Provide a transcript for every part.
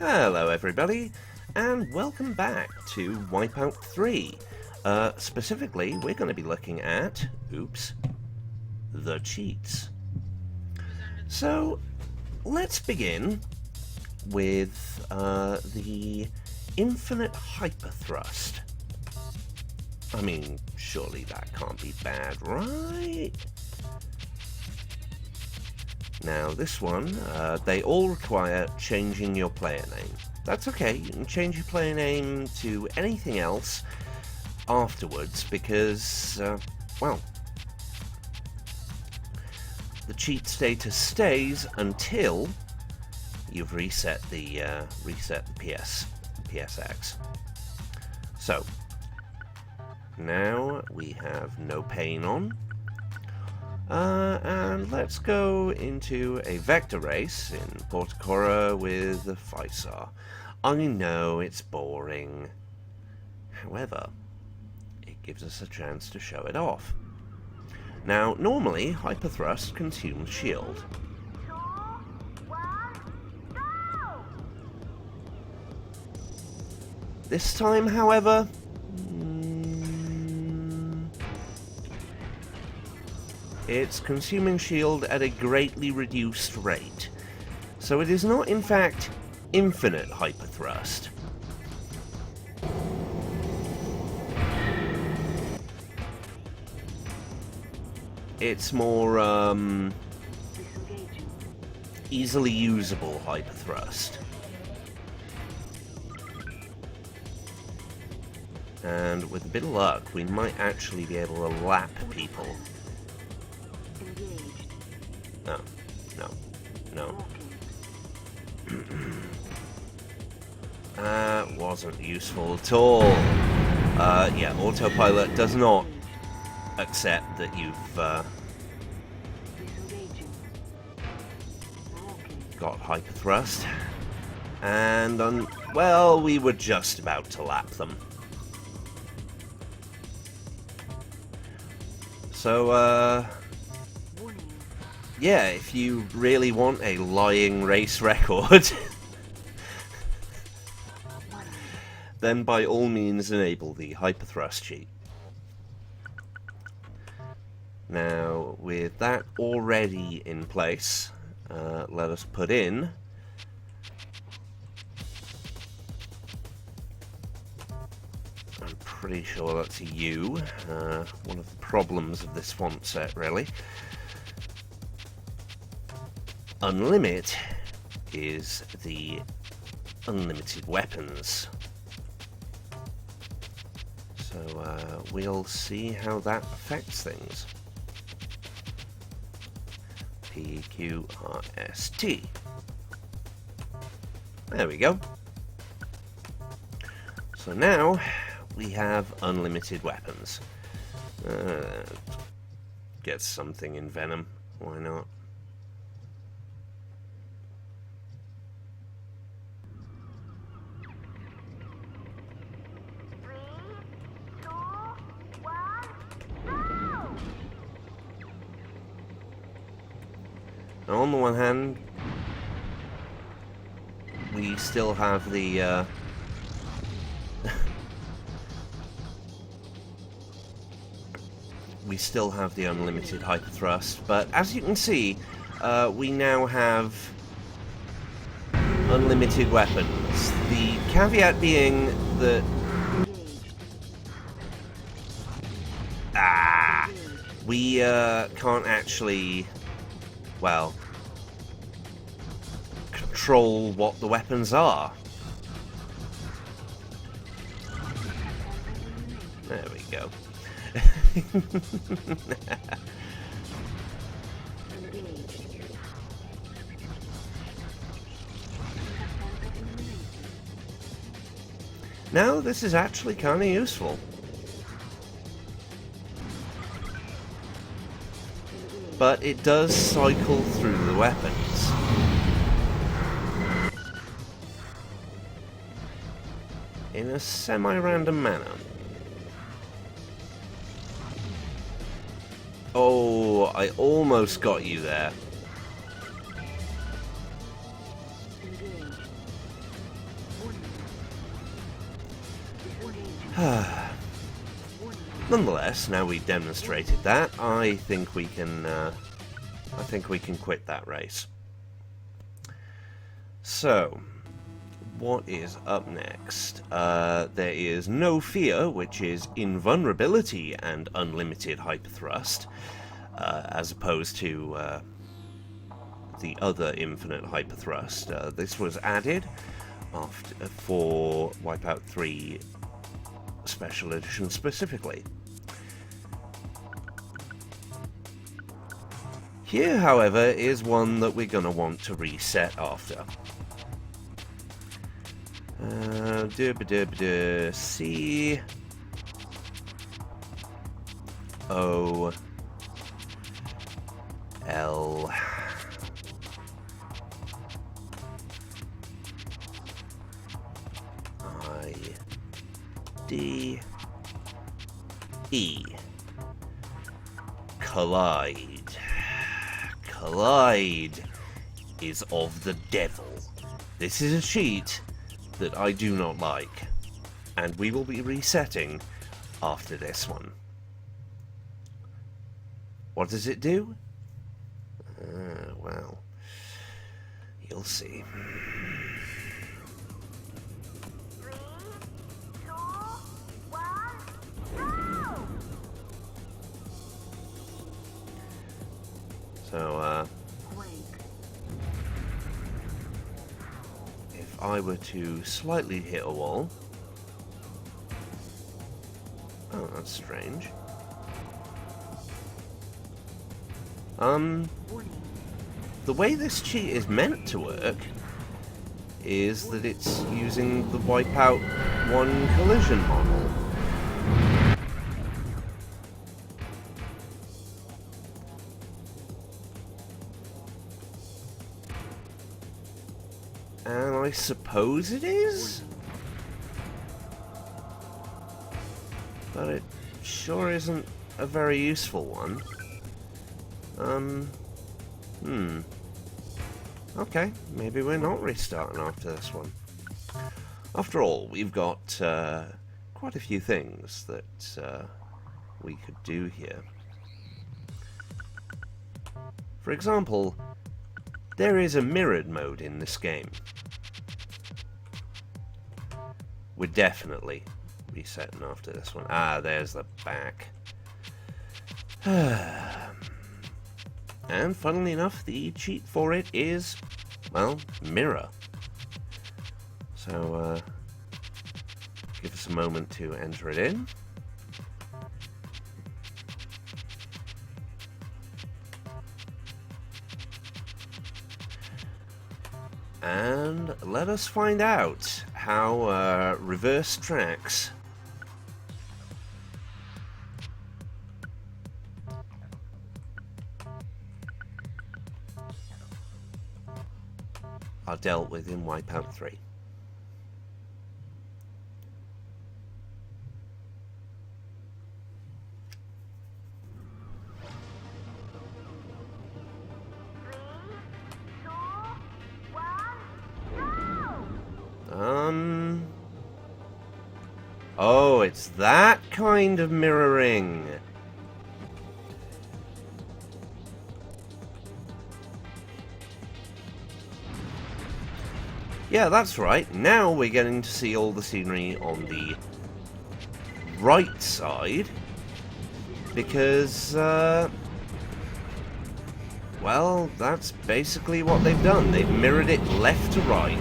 Hello everybody, and welcome back to Wipeout 3. Specifically, we're going to be looking at, the cheats. So, let's begin with the infinite hyperthrust. I mean, surely that can't be bad, right? Now this one, they all require changing your player name. That's okay, you can change your player name to anything else afterwards because, well, the cheat status stays until you've reset the PSX. So, now we have no pain on. And let's go into a vector race in Porticora with the 5-star. I know it's boring. However, it gives us a chance to show it off. Now, normally, hyperthrust consumes shield. 2, 1, go! This time, however, it's consuming shield at a greatly reduced rate. So it is not, in fact, infinite hyperthrust. It's more, easily usable hyperthrust. And with a bit of luck, we might actually be able to lap people. No, no, no. That wasn't useful at all. Yeah, autopilot does not accept that you've got hyperthrust. And, well, we were just about to lap them. So, yeah, if you really want a lying race record, then by all means enable the hyperthrust cheat. Now, with that already in place, let us put in I'm pretty sure that's a U, one of the problems of this font set, really. Unlimit is the unlimited weapons. So we'll see how that affects things. PQRST. There we go. So now we have unlimited weapons. Get something in Venom, why not? Now, on the one hand, we still have the we still have the unlimited hyperthrust, but as you can see, we now have unlimited weapons. The caveat being that we can't actually, well, control what the weapons are. There we go. Now this is actually kind of useful. But it does cycle through the weapons. In a semi-random manner. Oh, I almost got you there. Nonetheless, now we've demonstrated that, I think we can quit that race. So, what is up next? There is No Fear, which is Invulnerability and Unlimited Hyperthrust, as opposed to the other Infinite Hyperthrust. This was added for Wipeout 3 Special Edition specifically. Here, however, is one that we're going to want to reset after. C O L I D E. Collide. Collide is of the devil. This is a cheat that I do not like, and we will be resetting after this one. What does it do? Well, you'll see. 3, 2, 1, go! So, if I were to slightly hit a wall... Oh, that's strange. The way this cheat is meant to work is that it's using the Wipeout 1 collision model. And I suppose it is? But it sure isn't a very useful one. Okay, maybe we're not restarting after this one. After all, we've got quite a few things that we could do here. For example, there is a mirrored mode in this game. We're definitely resetting after this one. Ah, there's the back. And funnily enough, the cheat for it is, well, mirror. So, give us a moment to enter it in. And let us find out how reverse tracks are dealt with in Wipeout 3. Oh, it's that kind of mirroring. Yeah, that's right. Now we're getting to see all the scenery on the right side. Because, well, that's basically what they've done. They've mirrored it left to right.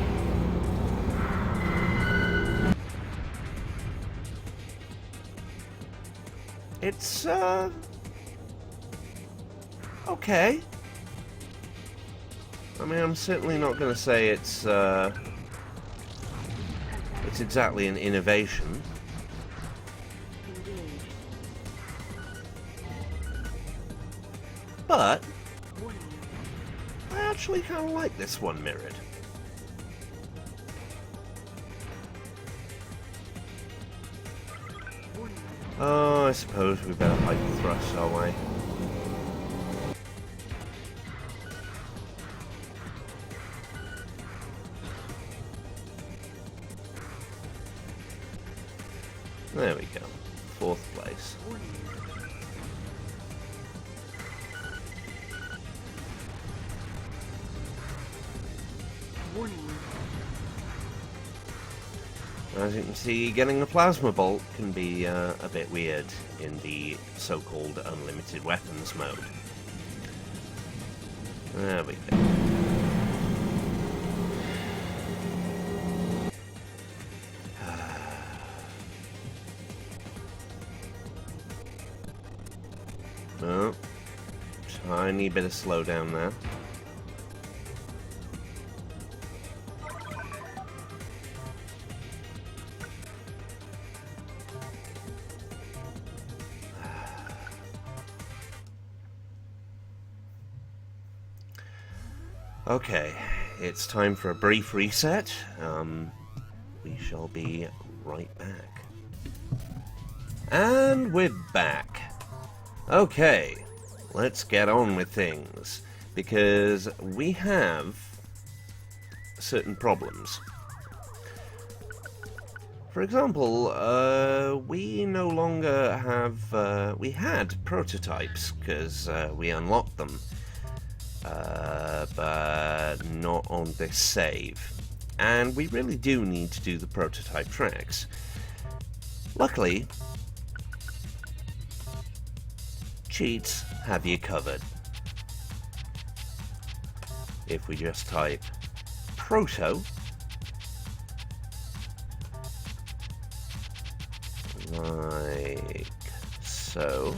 It's, okay. I mean, I'm certainly not going to say it's exactly an innovation. But I actually kind of like this one mirrored. Oh, I suppose we better hyper thrust our way. There we go. 4th place. As you can see, getting a plasma bolt can be a bit weird in the so-called unlimited weapons mode. There we go. Oh, tiny bit of slowdown there. Okay, it's time for a brief reset. We shall be right back. And we're back. Okay, let's get on with things, because we have certain problems. For example, we no longer have, we had prototypes, because we unlocked them, but not on this save. And we really do need to do the prototype tracks. Luckily, cheats have you covered. If we just type proto, like so,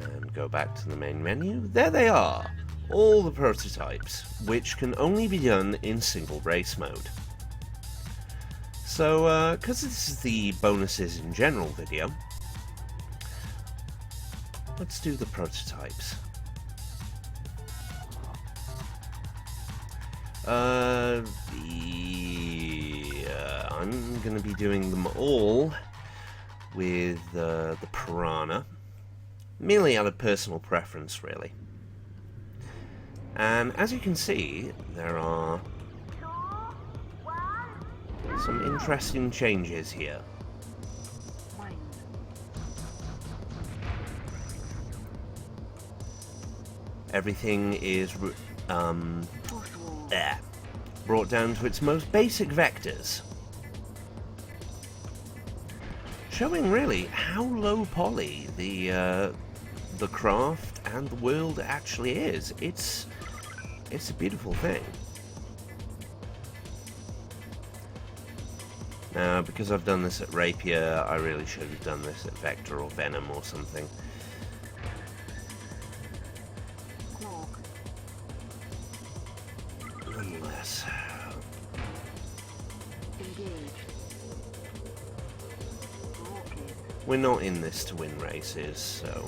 and go back to the main menu, there they are. All the prototypes, which can only be done in single race mode. So, because this is the bonuses in general video, let's do the prototypes. I'm going to be doing them all with the Piranha, merely out of personal preference, really. And as you can see, there are some interesting changes here. Everything is brought down to its most basic vectors, showing really how low poly the craft and the world actually is. It's a beautiful thing. Now, because I've done this at Rapier, I really should have done this at Vector or Venom or something. Nonetheless. We're not in this to win races, so...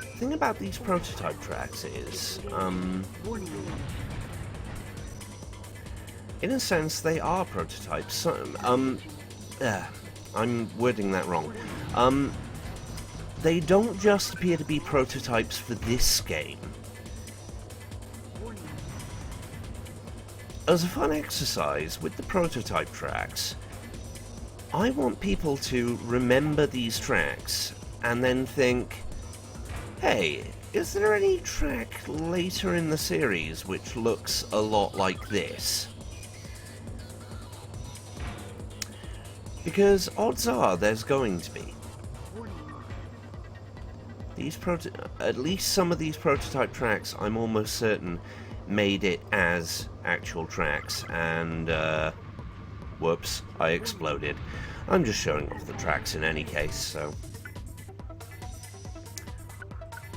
The thing about these prototype tracks is, in a sense, they are prototypes. I'm wording that wrong. They don't just appear to be prototypes for this game. As a fun exercise with the prototype tracks, I want people to remember these tracks and then think, hey, is there any track later in the series which looks a lot like this? Because odds are there's going to be. At least some of these prototype tracks, I'm almost certain, made it as actual tracks, and whoops, I exploded. I'm just showing off the tracks in any case, so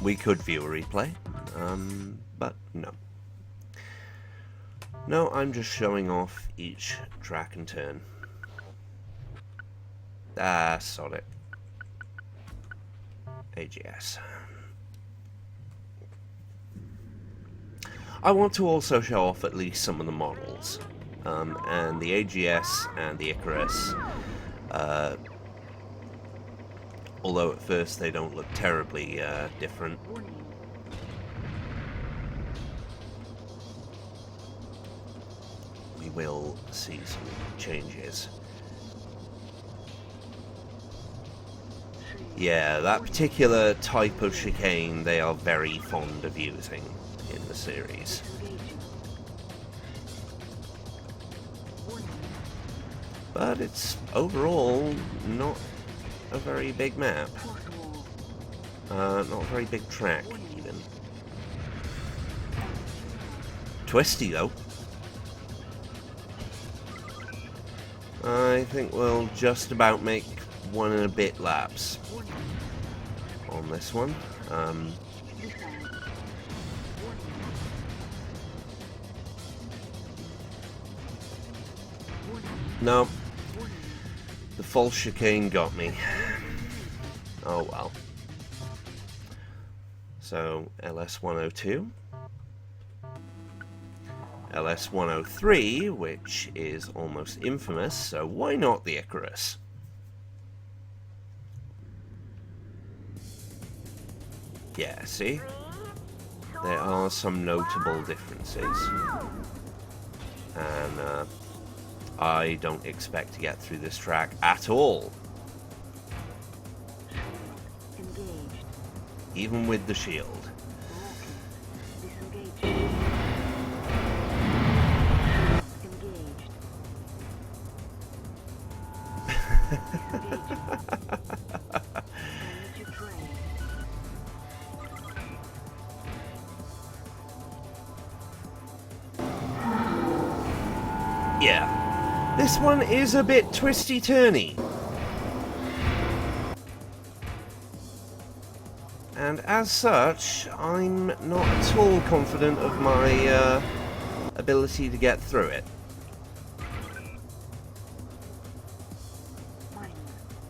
we could view a replay, but no. No, I'm just showing off each track and turn. Ah, sod it. AGS. I want to also show off at least some of the models. And the AGS and the Icarus, although at first they don't look terribly different. We will see some changes. Yeah, that particular type of chicane they are very fond of using in the series. But it's overall not a very big map. Not a very big track, even. Twisty, though. I think we'll just about make 1 and a bit laps on this one. No. The false chicane got me. Oh well. So, LS102. LS103, which is almost infamous, so why not the Icarus? Yeah, see? There are some notable differences. And, I don't expect to get through this track at all. Engaged. Even with the shield. Yeah, this one is a bit twisty-turny. And as such, I'm not at all confident of my ability to get through it.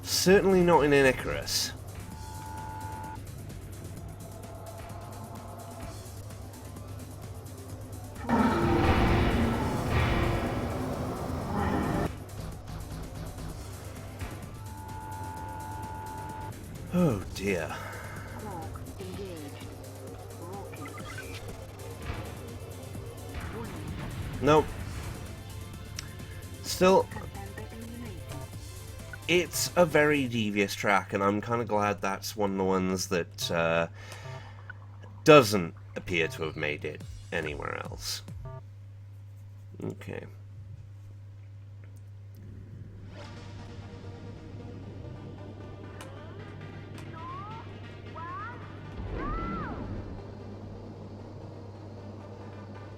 Certainly not in an Icarus. Oh dear. Nope. Still, it's a very devious track, and I'm kind of glad that's one of the ones that doesn't appear to have made it anywhere else. Okay.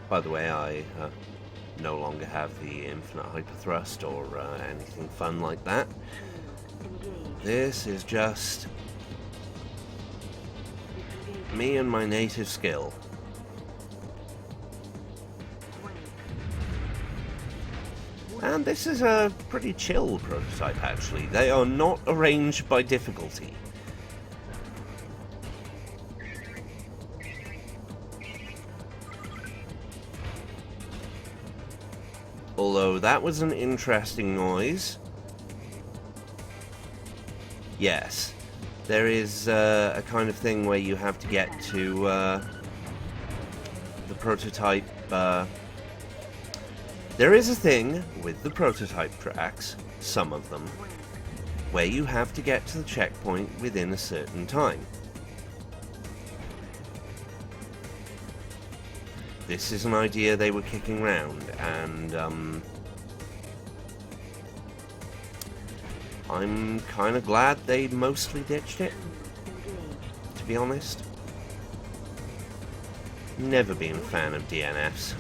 By the way, I no longer have the infinite hyperthrust or anything fun like that. This is just me and my native skill. And this is a pretty chill prototype, actually. They are not arranged by difficulty. Although that was an interesting noise. Yes, there is a kind of thing where you have to get to the prototype. There is a thing with the prototype tracks, some of them, where you have to get to the checkpoint within a certain time. This is an idea they were kicking around, and I'm kind of glad they mostly ditched it, to be honest. Never been a fan of DNFs.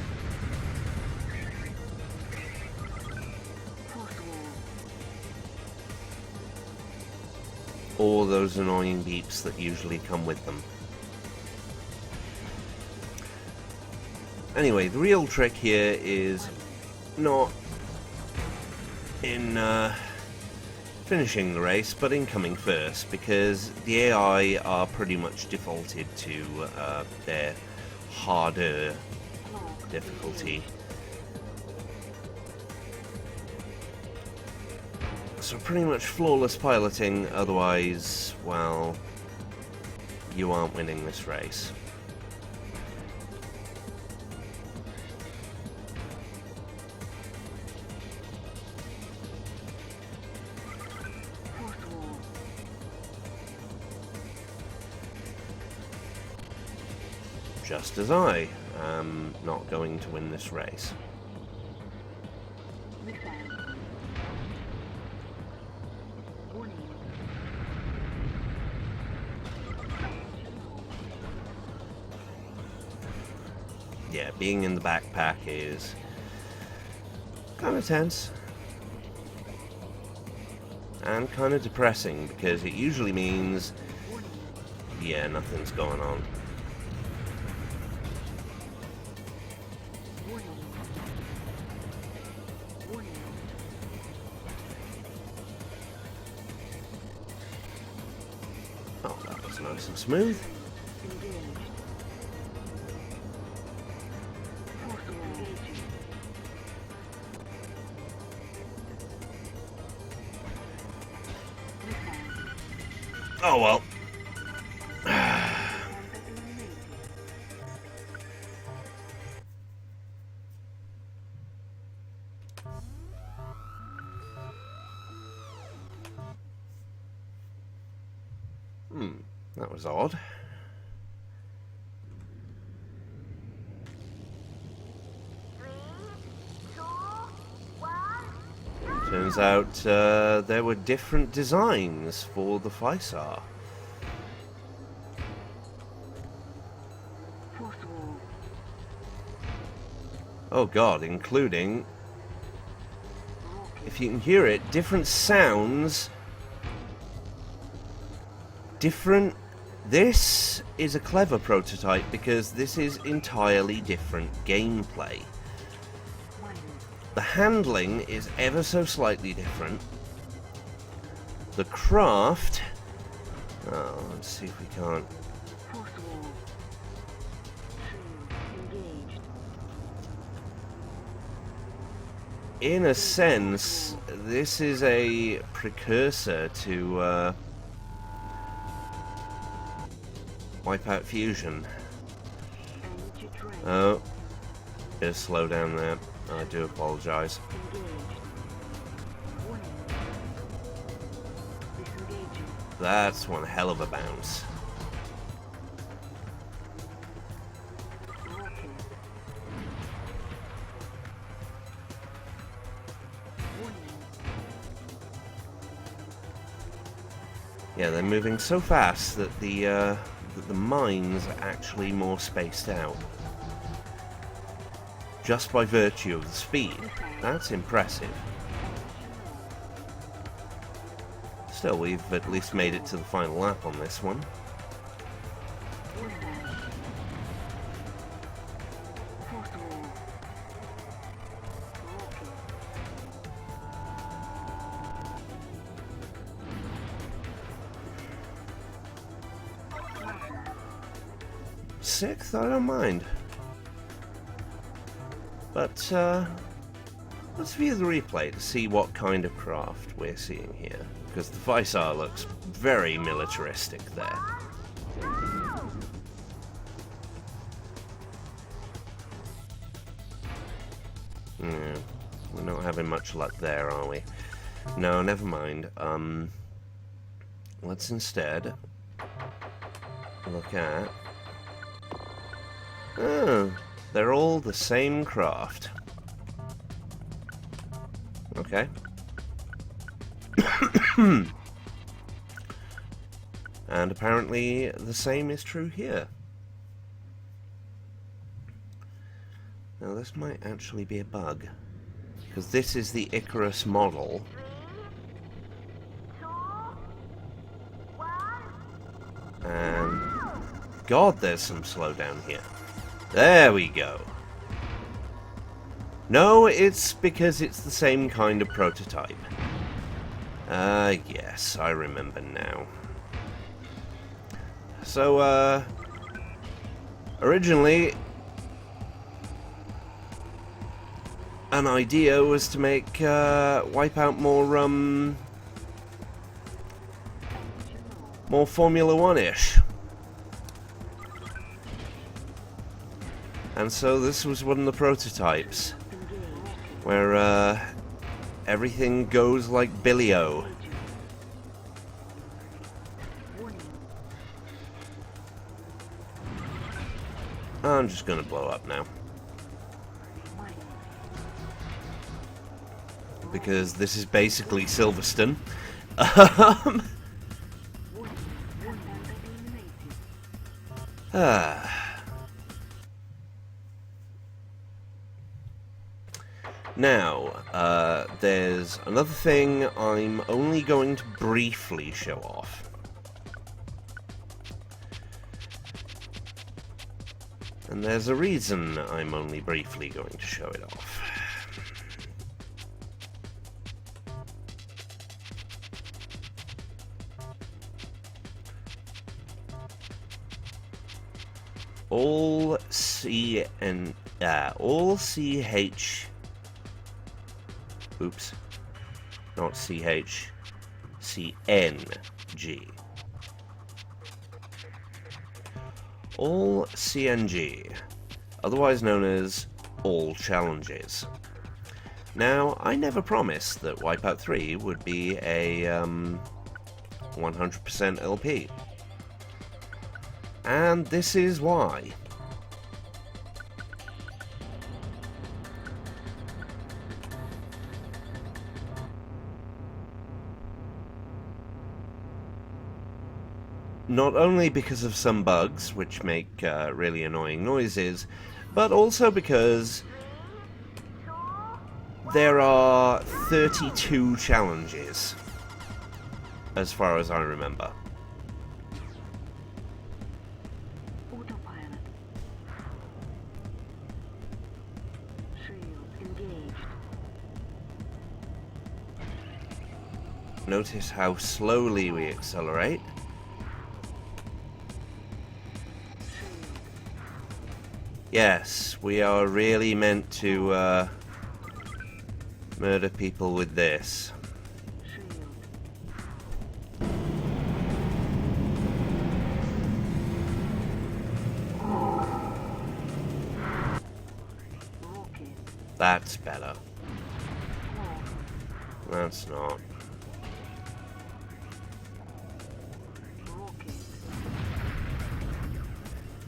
Or those annoying beeps that usually come with them. Anyway, the real trick here is not in finishing the race, but in coming first, because the AI are pretty much defaulted to their harder difficulty. So pretty much flawless piloting, otherwise, well, you aren't winning this race. Just as I am not going to win this race. Yeah, being in the backpack is kind of tense. And kind of depressing, because it usually means, yeah, nothing's going on. Oh, that was nice and smooth. Oh well. That was odd. Turns out there were different designs for the Phisar. Oh god, including, if you can hear it, different sounds, different. This is a clever prototype because this is entirely different gameplay. The handling is ever so slightly different. The craft... Oh, let's see if we can't... In a sense, this is a precursor to Wipeout Fusion. Oh, bit of slow down there. I do apologise. That's one hell of a bounce. Yeah, they're moving so fast that the mines are actually more spaced out. Just by virtue of the speed. That's impressive. Still, we've at least made it to the final lap on this one. Sixth, I don't mind. But let's view the replay to see what kind of craft we're seeing here. Because the Phisar looks very militaristic there. Yeah, we're not having much luck there, are we? No, never mind. Let's instead look at... Oh, they're all the same craft. Okay. And apparently the same is true here. Now this might actually be a bug, because this is the Icarus model. 3, 2, 1. And God, there's some slowdown here. There we go. No, it's because it's the same kind of prototype. Yes, I remember now. So, originally, an idea was to make Wipeout more Formula One-ish. And so this was one of the prototypes, where everything goes like Billy-O. I'm just gonna blow up now. Because this is basically Silverstone. Now, there's another thing I'm only going to briefly show off. And there's a reason I'm only briefly going to show it off. All CH... Oops. Not CH. CNG. All CNG, otherwise known as all challenges. Now, I never promised that Wipeout 3 would be a 100% LP. And this is why. Not only because of some bugs, which make really annoying noises, but also because there are 32 challenges, as far as I remember. Autopilot. Shield engaged. Notice how slowly we accelerate. Yes, we are really meant to murder people with this. That's better. That's not.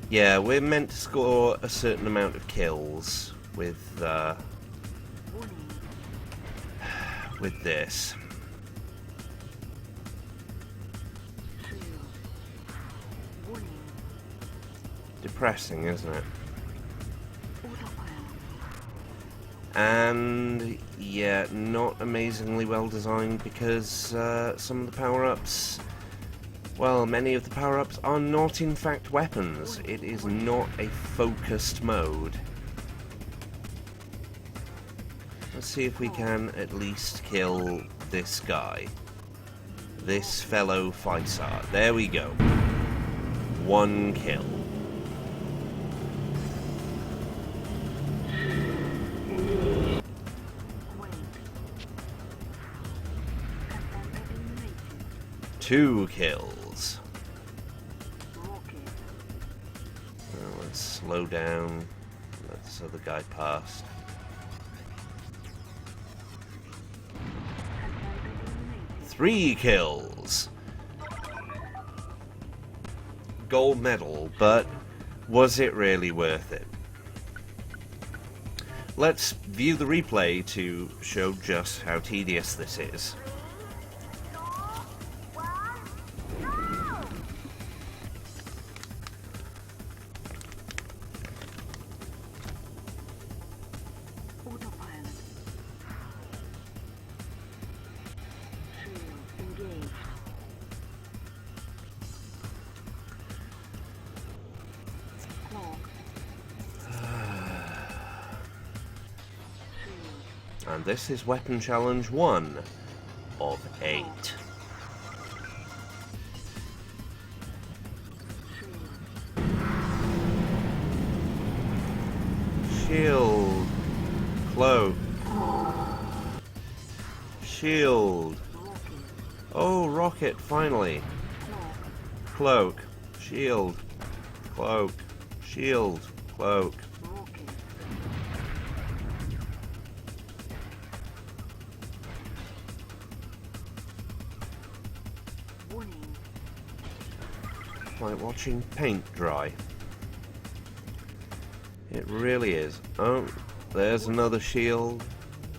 Yeah, we're meant to score a certain amount of kills with this. Depressing, isn't it? And yeah, not amazingly well designed because some of the power-ups, well, many of the power-ups are not in fact weapons. It is not a focused mode. Let's see if we can at least kill this guy. This fellow Faisar. There we go. One kill. Two kills. Let's slow down. Let this other guy past. Three kills. Gold medal, but was it really worth it? Let's view the replay to show just how tedious this is. And this is Weapon Challenge 1 of 8. Shield. Cloak. Shield. Rocket. Oh, rocket, finally. Cloak. Cloak. Shield. Cloak. Shield. Cloak. Rocket. Warning. Like watching paint dry. It really is. Oh, there's another shield.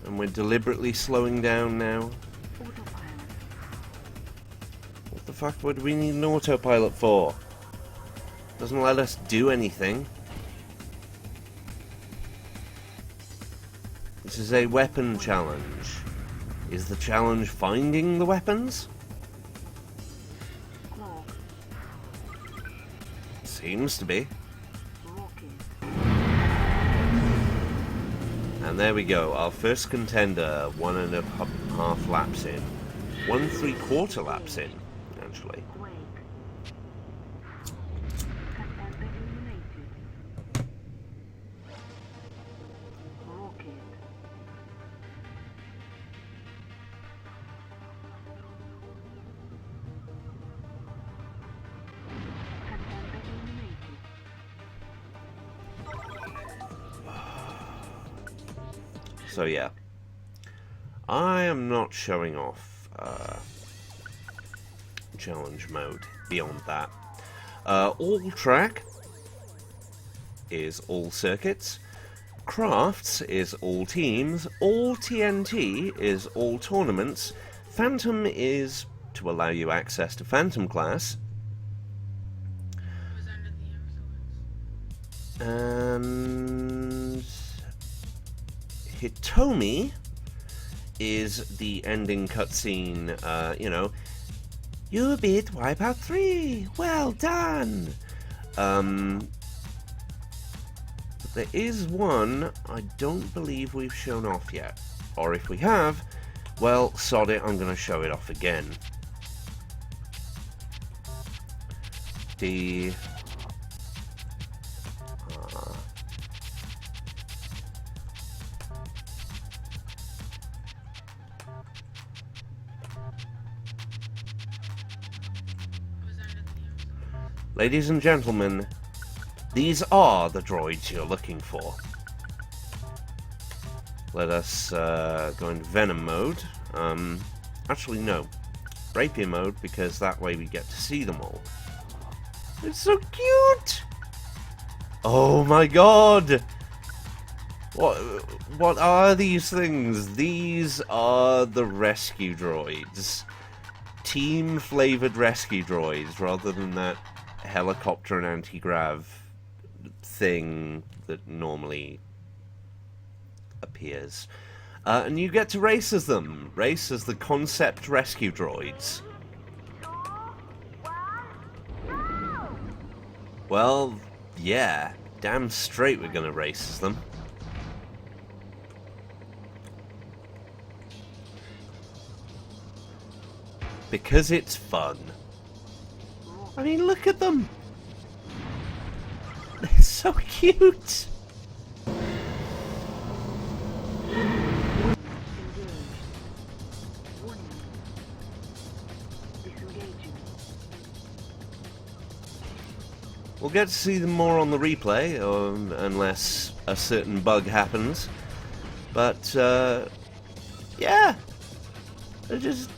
And we're deliberately slowing down now. Autopilot. What the fuck would we need an autopilot for? Doesn't let us do anything. This is a weapon challenge. Is the challenge finding the weapons? Cloak. Seems to be. Rocket. And there we go, our first contender, 1.5 laps in. 1 3/4 laps in, actually. Quake. Contender eliminated. Rocket. Contender eliminated. So yeah, I am not showing off challenge mode beyond that. All track is all circuits, crafts is all teams, all TNT is all tournaments, Phantom is to allow you access to Phantom class, and Hitomi is the ending cutscene, you know, you beat Wipeout 3, well done! There is one I don't believe we've shown off yet, or if we have, well, sod it, I'm gonna show it off again. The... Ladies and gentlemen, these are the droids you're looking for. Let us go into Venom mode. Actually, no. Rapier mode, because that way we get to see them all. It's so cute! Oh my god! What are these things? These are the rescue droids. Team-flavored rescue droids, rather than that helicopter and anti-grav thing that normally appears. And you get to race as them. Race as the concept rescue droids. Well, yeah. Damn straight we're gonna race as them. Because it's fun. I mean, look at them! They're so cute! We'll get to see them more on the replay, unless a certain bug happens. But, yeah! They're just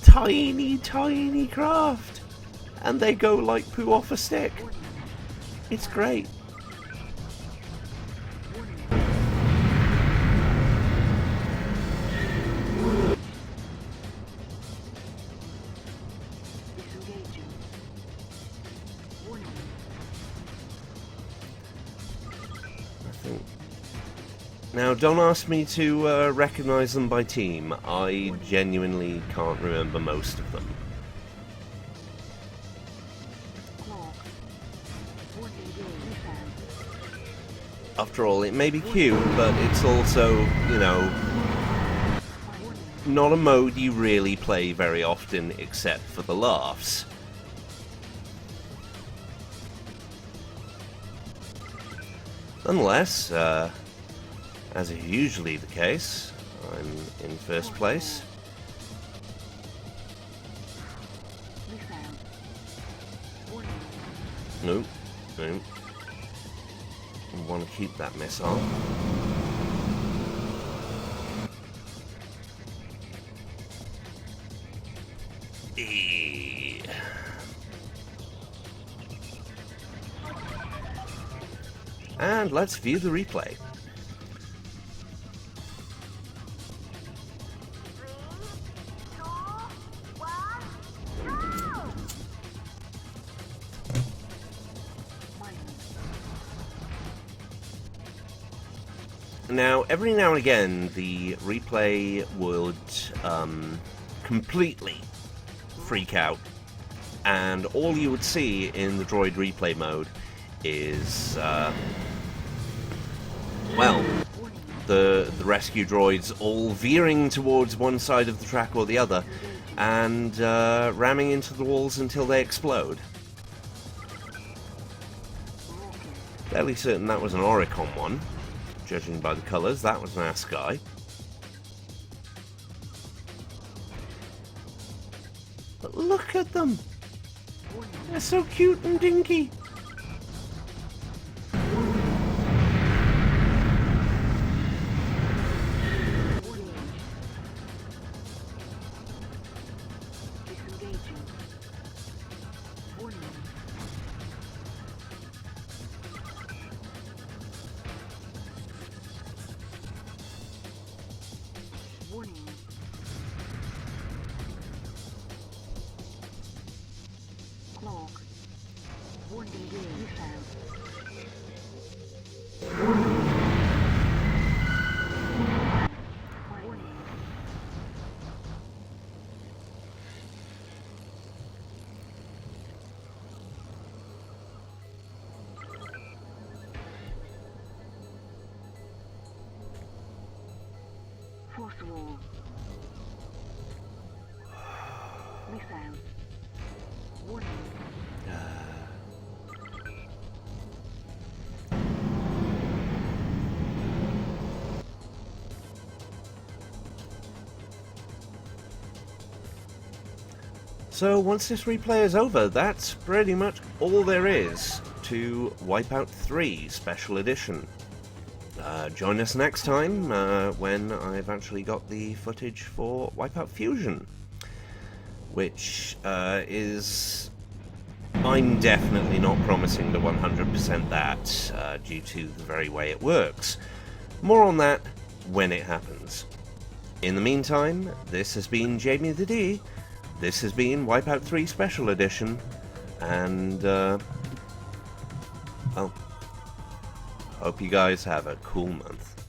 tiny, tiny craft. And they go like poo off a stick. It's great. Now, don't ask me to recognize them by team. I genuinely can't remember most of them. After all, it may be cute, but it's also, you know, not a mode you really play very often except for the laughs. Nonetheless, as is usually the case, I'm in first place. Nope. Nope. I want to keep that missile. And let's view the replay. Now, every now and again, the replay would completely freak out, and all you would see in the droid replay mode is, well, the rescue droids all veering towards one side of the track or the other, and ramming into the walls until they explode. Fairly certain that was an Oricon one. Judging by the colours, that was an Askai. But look at them! They're so cute and dinky! Force wall. Missile. Warning. So once this replay is over, that's pretty much all there is to Wipeout 3 Special Edition. Join us next time when I've actually got the footage for Wipeout Fusion, which is... I'm definitely not promising to 100% that due to the very way it works. More on that when it happens. In the meantime, this has been Jamie the D. This has been Wipeout 3 Special Edition, and, well, hope you guys have a cool month.